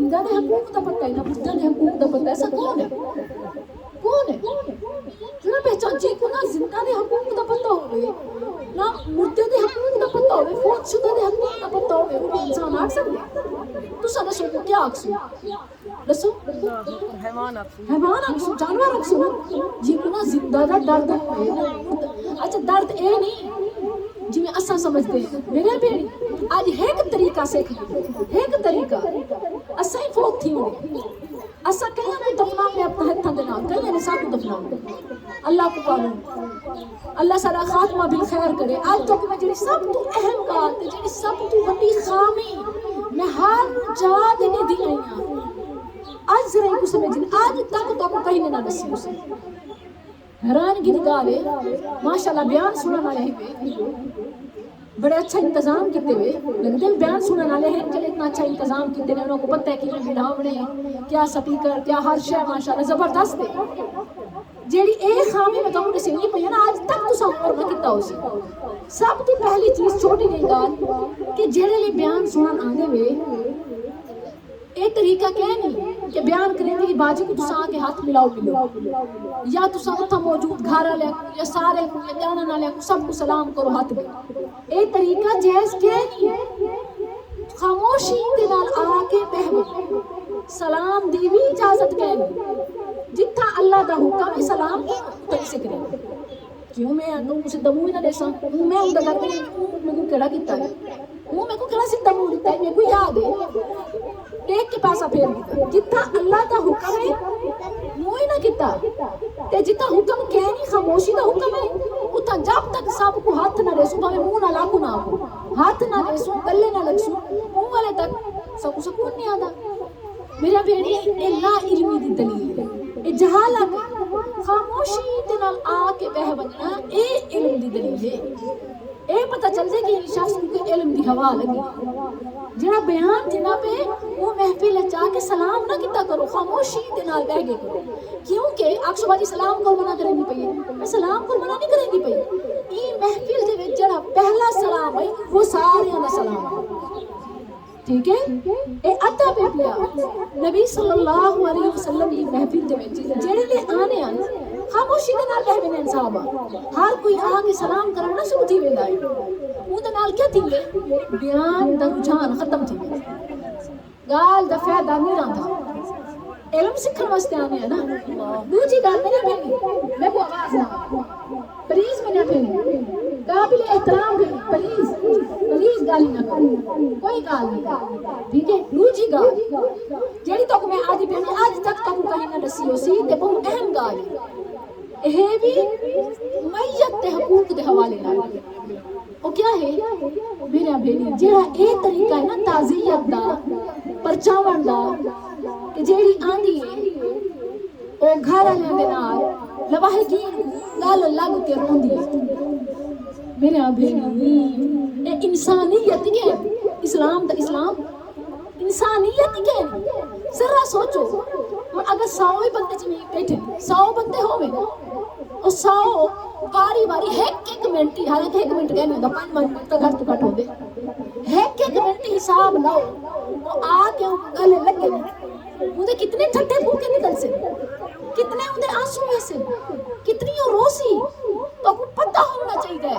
زندہ دے حقوق دا پتہ ہے نہ مردہ دے حقوق دا پتہ ہے. ایسا کون ہے؟ کون ہے جنہاں پہچان جی کو نہ زندہ دے حقوق دا پتہ ہوئے نہ مردے دے حقوق دا پتہ ہوئے فوت شدہ دے حقوق دا پتہ ہوئے وہ انسان آگ سکتے تو سا دسو کو کیا آگ سو دسو حیوان آگ سو جانور آگ سو جی کو نہ زندہ دا درد ہوئے. اچھا درد اے نہیں جی میں اساں سمجھتے ہیں میرے بیڑی آج ایک طریقہ سیکھ ایک طریقہ اساں ہی فوت تھی ہوئے اساں کہیں ہمیں دفناؤں میں اپنا ہتھاں دینا کہیں ہمیں ساتھ دفناؤں اللہ کو پالوں اللہ سارا خاتمہ بالخیر کرے. آج تو کہ میں جڑی سب تو اہم بات جڑی سب تو بڑی خامی میں ہر جا دینے دی آئی ہوں آج ذرا ہی کو سمجھیں آج تک تو کو کہیں نہ دسی اسے حیران کی نگاہ ہے ماشاءاللہ بیان سننے والے ہیں بڑے اچھا انتظام کیتے ہوئے لگتے ہیں بیان سننے والے ہیں جب اتنا اچھا انتظام کیتے ہیں انہوں کو پتہ ہے کہ یہ بڑھاونے ہیں کیا سپیکر کیا ہر شے ماشاءاللہ زبردست ہے. جیڑی ایک خامی میں کہوں سے نہیں پئی نا آج تک تو سب اور نہ کیتا ہو سی سب تو پہلی چیز چھوٹی جی گال کہ جڑے لے بیان سنن آندے ہوئے ایک طریقہ کہہ نہیں کہ بیان کریں گے باجی کو تساں کے ہاتھ ملاؤ یا تساں اتھا موجود گھارا لے کو یا سارے کو یا جانا نہ لے کو سب کو سلام کرو ہاتھ میں. ایک طریقہ جیز کہہ نہیں خاموشی دے نال آ کے بہو سلام دی بھی اجازت کہہ نہیں جتھا اللہ دا حکم ہے سلام تک سے کریں کیوں میں انہوں اسے دمو ہی نہ دے ساں میں ان دا گھر میں کو کڑا کیتا ہے وہ میں کو کڑا سے دمو دیتا ہے میں کو یاد ہے ٹیک کے پاسا پھیر دیتا جتھا اللہ دا حکم ہے موئی نہ کیتا تے جتھا حکم کہہ نہیں خاموشی دا حکم ہے اتھا جب تک سب کو ہاتھ نہ ریسو بھاوے منہ نہ لاکو نہ ہو ہاتھ نہ ریسو گلے نہ لگسو منہ والے تک سب کو سکون نہیں آتا. میرا بیڑی اے لا علمی دی دلیل اے جہالت خاموشی دے نال آ کے بہ بننا اے علم دی دلیل ہے. اے پتہ چل جائے کہ شخص کو علم دی ہوا لگی جڑا بیان جنا پہ وہ محفل چاہ کے سلام نہ کیتا کرو خاموشی دے نال بہ گئے کرو کیونکہ اکثر باجی سلام کو منع کریں گی پئی میں سلام کو منع نہیں کریں گی پئی ای محفل دے وچ جڑا پہلا سلام ہے وہ سارے دا سلام ہے ٹھیک ہے. اے ادب پہ پیا نبی صلی اللہ علیہ وسلم کی محفل دے وچ جڑے لے آنے آن خاموشی دے نال بہ بنے صحابہ ہر کوئی آ کے سلام کرنا شروع تھی ویندا ہے اون دے نال کیا تھی بیان دا رجحان ختم تھی گال دا فائدہ نہیں رہندا علم سکھن واسطے آنے ہیں نا دوجی گل میں نہیں پہنی میں کو آواز نہ پلیز میں نہ پہنی قابل احترام بھی پلیز پلیز گالی نہ کرو کوئی گال نہیں ٹھیک ہے. دوجی گال جیڑی تک میں آج پہنی آج تک تک کہیں نہ دسی ہو سی تے بہت اہم گال ہے یہ بھی میت کے حقوق کے حوالے نال وہ کیا ہے میرا بیڑی جڑا اے طریقہ ہے نا تعزیت دا پرچاون دا کہ جیڑی آندی ہے او گھر والے دے نال لواحقین گل لگ کے روندی ہے میرا بیڑی اے انسانیت کے اسلام دا اسلام انسانیت کے ذرا سوچو اگر 100 بندے جی بیٹھے 100 بندے ہوئے اور 100 باری باری ایک منٹ حالانکہ 1 منٹ کہنے ہوتا 5 منٹ تو گھر تو گھٹ ہو دے ایک منٹ حساب لاؤ وہ آ کے گلے لگے مجھے کتنے ٹھٹے پھوکے نکل سے کتنے اندر آنسو میں سے کتنی روسی تو کو پتہ ہونا چاہیے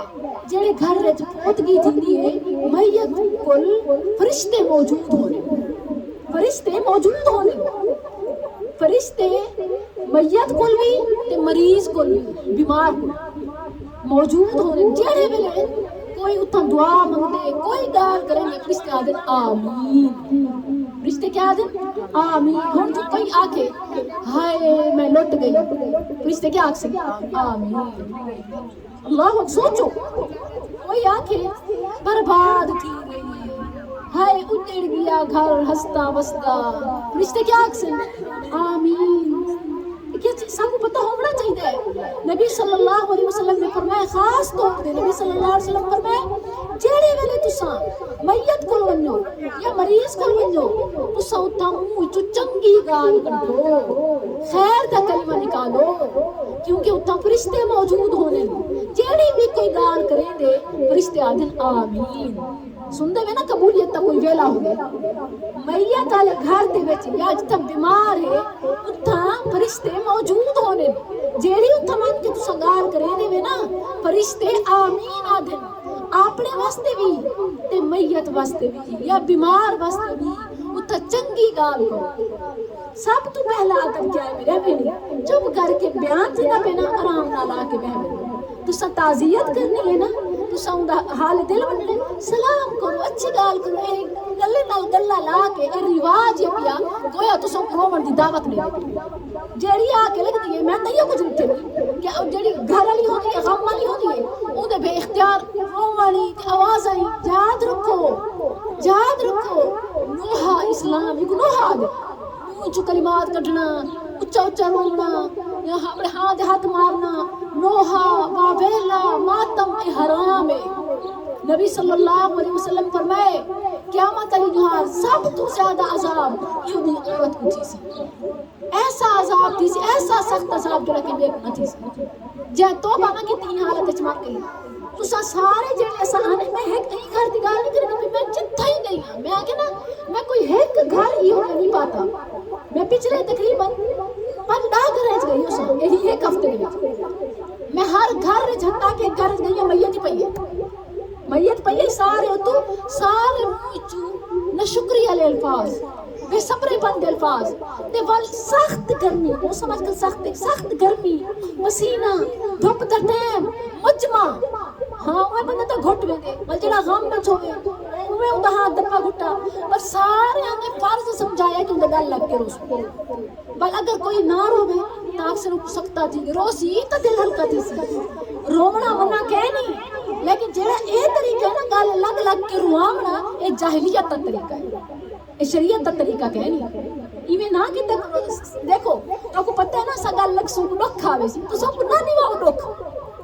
جڑے گھر وچ پوتگی تھیندی ہے میت کول فرشتے موجود ہونے فرشتے موجود ہونے فرشتے میت کول بھی تے مریض کول بھی بیمار کول موجود ہونے جڑے ویلے کوئی اتھاں دعا منگدے کوئی گال کریں گے فرشتے آدھے آمین فرشتے کیا آدھے آمین ہن جو کوئی آکے ہائے میں لٹ گئی فرشتے کیا آکھ سکتے آمین اللہ سوچو کوئی آکے برباد تھی گئی ہائے اجڑ گیا گھر ہستا بستا فرشتے کیا آکھ سکتے آمین کیا سب کو پتہ ہونا چاہیے نبی صلی اللہ علیہ وسلم نے فرمایا خاص طور پہ نبی صلی اللہ علیہ وسلم فرمایا جیڑے ویلے تساں میت کول ونجو یا مریض کول ونجو تساں اتھاں منہ چ چنگی گال کڈو خیر دا کلمہ نکالو کیونکہ اتھاں فرشتے موجود ہونے جیڑی بھی کوئی گال کریں دے فرشتے آدھن آمین سنتے میں نا قبولیت تا کوئی ویلا ہوئے میت والے گھر دے وچ یا جتھا بیمار ہے اتھا فرشتے موجود ہونے جیڑی اتھا من کے تساں گال کرے دے وے نا فرشتے آمین آدھن اپنے واسطے بھی تے میت واسطے بھی یا بیمار واسطے بھی اتھا چنگی گال کرو سب تو پہلا ادب کیا ہے میرے بھیڑی چپ کر کے بیان سے نہ پینا آرام نہ لا کے بہ تو سا تعزیت کرنی ہے نا تو سا حال دل بننے سلام کرو اچھی گال کرو اے گلے نال گلہ لا کے اے رواج یہ پیا گویا تو سا رومن دی دعوت نہیں جیڑی آ کے لگ دیئے میں تیو کچھ نہیں تھی کہ جیڑی گھر والی ہوتی ہے غم والی ہوتی ہے اون دے بے اختیار رومنی تے آواز آئی یاد رکھو نوحہ اسلام ایک نوحہ دے اونچو کلمات کٹنا اچھا اچھا رونا اپنے ہاتھ ہاتھ مارنا نوحہ واویلا ماتم حرام ہے نبی صلی اللہ علیہ وسلم فرمائے قیامت علی جہاں سب تو زیادہ عذاب یہ بھی عورت کو چیزی ایسا عذاب تیسی ایسا سخت عذاب جو رکھے بیک نہ تیسی جائے توبہ نہ کی تین حالت اچمار گئی تو سارے جڑے ایسا آنے میں ایک گھر دی گال نہیں کرنے میں جتھا ہی گئی ہوں میں آگے نا میں کوئی ایک گھر ہی ہونے نہیں پاتا میں پچھلے تقریباً 5 گھر گئی ہوں سا یہی ایک ہفتے میں ہر گھر جھتا کے گھر گئی ہوں میت پہیے سارے ہو تو سارے موچو نہ شکریہ لے الفاظ بے صبرے بند الفاظ تے وال سخت گرمی وہ سمجھ کر سخت گرمی پسینہ دھوپ دا ٹائم مجمع ہاں وہ بندہ تا گھٹ میں دے بل جڑا غم میں چھوئے وہ اندہ ہاتھ دپا گھٹا پر سارے آنے فرض سمجھایا کہ اندہ گل لگ کے روس بل اگر کوئی نہ روے تاک سے روک سکتا تھی روسی تا دل ہلکا تھی سی رومنا منہ کہہ نہیں لیکن جڑا اے طریقہ ہے نا گل لگ لگ کے روامنا اے جاہلیت تا طریقہ ہے اے شریعت تا طریقہ کہہ نہیں ایویں نہ کہ دیکھو تو کو پتہ ہے نا سا گل لگ سو ڈوکھ کھاوے سی تو سب نہ نہیں ڈوکھ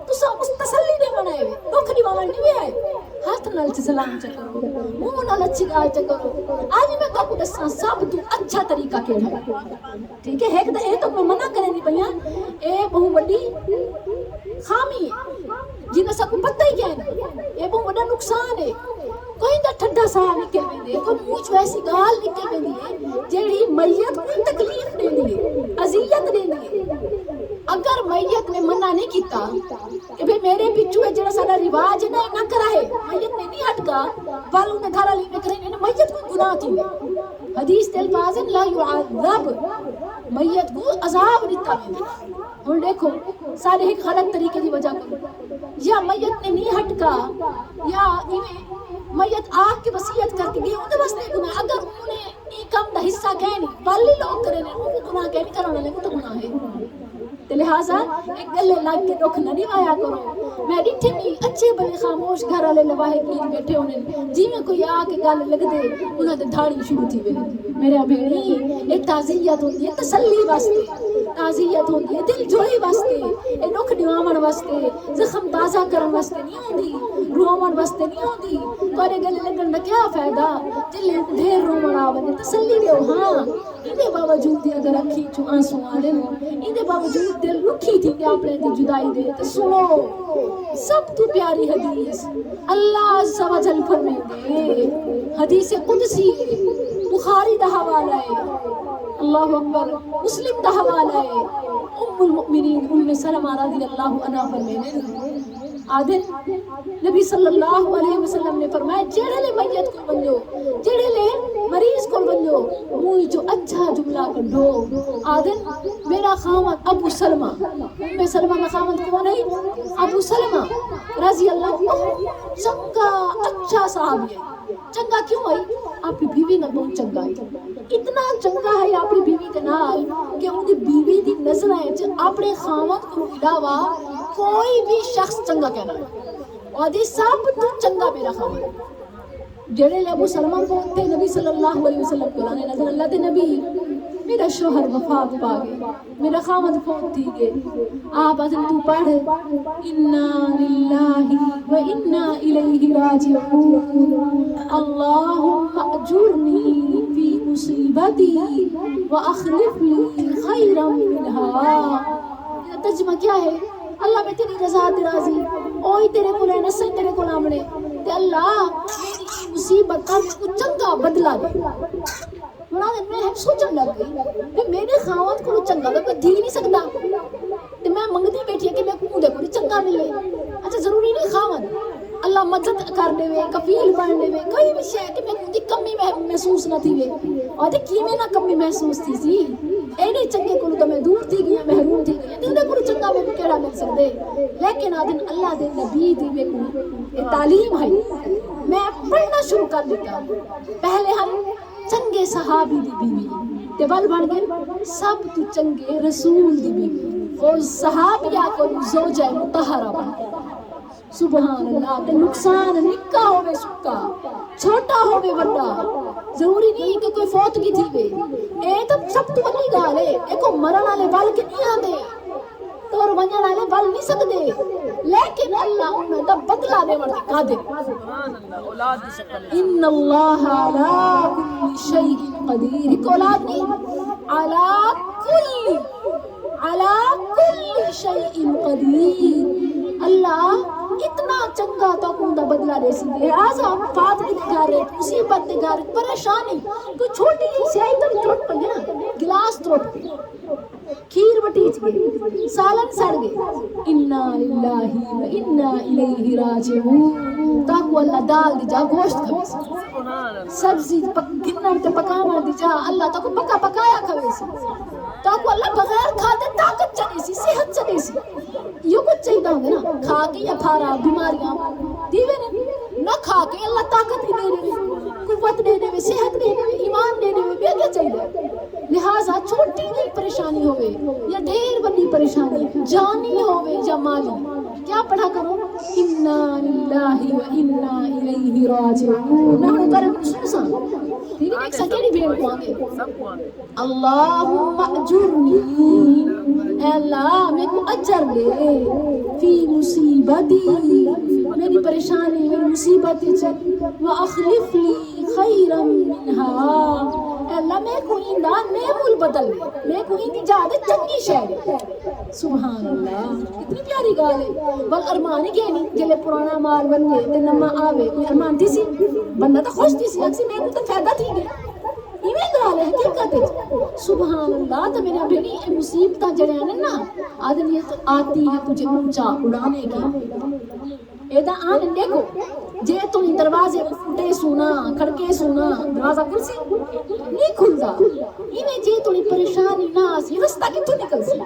تو سب اس تسلی نہیں بنائے ہوئے ڈوکھ نہیں بنائے نہیں آئے ہاتھ نال سلام چکرو منہ نال اچھی گال چکرو آج میں تو دساں سب تو اچھا طریقہ کیڑا ہے ٹھیک ہے ایک اے تو میں منع کرے نہیں پیا اے بہو بڑی خامی ہے جن سب کو پتہ ہی کیا ہے اے بہو بڑا نقصان ہے کوئی دا ٹھڈا سا نکل ویندے کوئی منہ ویسی گال نکل ویندی ہے جیڑی میت کو تکلیف دیندی ہے اذیت دیندی ہے اگر میت نے منع نہیں کیتا کہ بھئی میرے پیچھو ہے جڑا سارا رواج ہے نہ کرائے میت نے نہیں ہٹکا والوں نے گھر علی میں کریں میت کو گناہ تھی حدیث تے الفاظ لا يعذب میت کو عذاب دیتا ہے اور دیکھو سارے ایک غلط طریقے کی وجہ کرو یا میت نے نہیں ہٹکا یا میت آگ کے وصیت کر کے گئی ان واسطے گناہ اگر انہیں یہ کم دا حصہ کہہ نہیں والی لوگ کرے نے ان کو گناہ کہہ نہیں کرانا لے تو گناہ ہے لہٰذا ایک گلے لگ کے دکھ نہ نوایا کرو میں ڈٹھے نہیں اچھے بلے خاموش گھر والے لواہے گیر بیٹھے ہونے جی میں کوئی آ کے گل لگ دے انہوں نے دھاڑی شروع تھی میرے بھیڑی ایک تعزیت ہوتی ہے تسلی واسطے تعزیت ہوتی ہے دل جوئی واسطے اے دکھ نواون واسطے زخم تازہ کرن واسطے نہیں ہوندی رومن واسطے نہیں ہوندی تورے گلے لگن دا کیا فائدہ دل دھیر رومن آونے تسلی دیو ہاں اندے باوجود اگر اکھی چو آنسو آنے نو اندے باوجود دل رکھی تھی کہ آپ نے جدائی دے تو سنو سب تو پیاری حدیث اللہ عز و جل فرمائے دے حدیث قدسی بخاری دا حوالہ ہے اللہ اکبر مسلم دا حوالہ ہے ام المؤمنین سلمہ رضی اللہ عنہ فرمائے دے آدھے نبی صلی اللہ علیہ وسلم نے فرمایا جیڑے لے میت کو بنجو جیڑے لے مریض کو بنجو موئی جو اچھا جملہ کردو آدھے میرا خامد ابو سلمہ سلمہ کا خامد کون ہے ابو سلمہ رضی اللہ عنہ چنگا اچھا صحابی ہے چنگا کیوں ہے آپ کی بیوی نہ بہت چنگا ہے اتنا چنگا ہے آپ کی بیوی کے نال کہ ان کی بیوی دی نظر ہے اپنے خامد کو علاوہ کوئی بھی شخص چنگا کہنا ہے اور دی سب تو چنگا میرا خامد جڑے لے ابو سلمہ کو تھے نبی صلی اللہ علیہ وسلم کو لانے نظر اللہ دے نبی میرا شوہر وفات پا گئے میرا خامد فوت تھی گئے آپ حضرت تو پڑھ انا للہ و انا الیہ راجعون اللہم اجرنی فی مصیبتی و اخلف لی خیرا منہا ترجمہ کیا ہے اللہ میں تیری رضا تے راضی اوہی تیرے کو لینا سہی تیرے کو نامنے تے اللہ میری مصیبت کا چنگا بدلہ دے. میں سوچن لگ گئی کہ میرے خاوند کو چنگا تو کوئی دے نہیں سکتا تے میں منگتی بیٹھی کہ میں کو دے کو چنگا ملے. اچھا ضروری نہیں خاوند اللہ مدد کر دے کفیل بن دے کوئی بھی شے کہ میں کو کمی محسوس نہ تھی اور تے کیویں نہ کمی محسوس تھی سی ایڈے چنگے کو تو میں دور تھی گئی محروم تھی گئی تے دے کو چنگا میں کیڑا مل سکدے. لیکن آدن اللہ دے نبی دی میں کو تعلیم ہے میں پڑھنا شروع کر دیتا. پہلے ہم چنگے صحابی دی بیوی تے ول بن گئے سب تو چنگے رسول دی بیوی اور صحابیہ کو زوجہ مطہرہ بن گئے. سبحان اللہ. تے نقصان نکا ہوے سکا چھوٹا ہوے بڑا ضروری نہیں کہ کوئی فوتگی تھی وے اے تو سب تو بڑی گل ہے. اے کو مرن والے ول کے نہیں آندے اور ونجن والے ول نہیں سکدے لیکن اللہ انہاں دا بدلہ دے ورتے قادر. سبحان اللہ. اولاد دی شکل ان اللہ علی کل شیء قدیر. ایک اولاد نہیں علی کل شیء قدیر. اللہ اتنا چنگا تو کون دا بدلہ دے سی. لہذا فاتح دے گھر مصیبت دے گھر پریشانی کوئی چھوٹی جی سیاہی تو ٹوٹ پئی نا گلاس ٹوٹ گئی کھیر بٹیچ گئی سالن سڑ گئے انا للہ و انا الیہ راجعون. تاکو اللہ دال دی جا گوشت کھوے سی سبزی گنن تے پکاون دی جا اللہ تاکو پکا پکایا کھوے سی تاکو اللہ بغیر کھادے طاقت چلے سی صحت چلے سی. یہ کچھ چاہیے ہوگا نا کھا کے یا پھارا بیماریاں دیوے نے نہ کھا کے اللہ طاقت بھی دے دے قوت دے دے صحت دے دے ایمان دے دے بے کیا چاہیے. لہٰذا چھوٹی نہیں پریشانی ہوئے یا ڈھیر بڑی پریشانی جانی ہوئے یا مالی کیا پڑھا کرو انا للہ و انا الیہ راجعون. میں ہوں کرم سنسا ٹھیک ہے ایک سکیڑی بھیڑ کو آگے اللہم اجرنی اے اللہ میں کو اجر لے فی مصیبتی میری پریشانی میری مصیبت واخلف لی خیرا منہا. اے اللہ میں کو ایندہ نعمل بدل لے میں کو ایندی جادے چنگی شہر. سبحان اللہ اتنی پیاری گال ہے. بل ارمانی کے نہیں جلے پرانا مال بن گئے تے نما آوے کوئی ارمان تھی سی بندہ تو خوش تھی سی اکسی میں کو تو فائدہ تھی گئے ایویں گال ہے حقیقت ہے. سبحان اللہ. تو میرے بھیڑی اے مصیبتاں جڑے ہیں نا آدمیت آتی ہے تجھے اونچا اڑانے کی. اے دا آن دیکھو جے تم دروازے ٹوٹے سونا کھڑکے سونا دروازہ کھل سی نہیں کھلدا ایویں جے تم پریشانی نہ سی رستہ کتھوں نکل سی.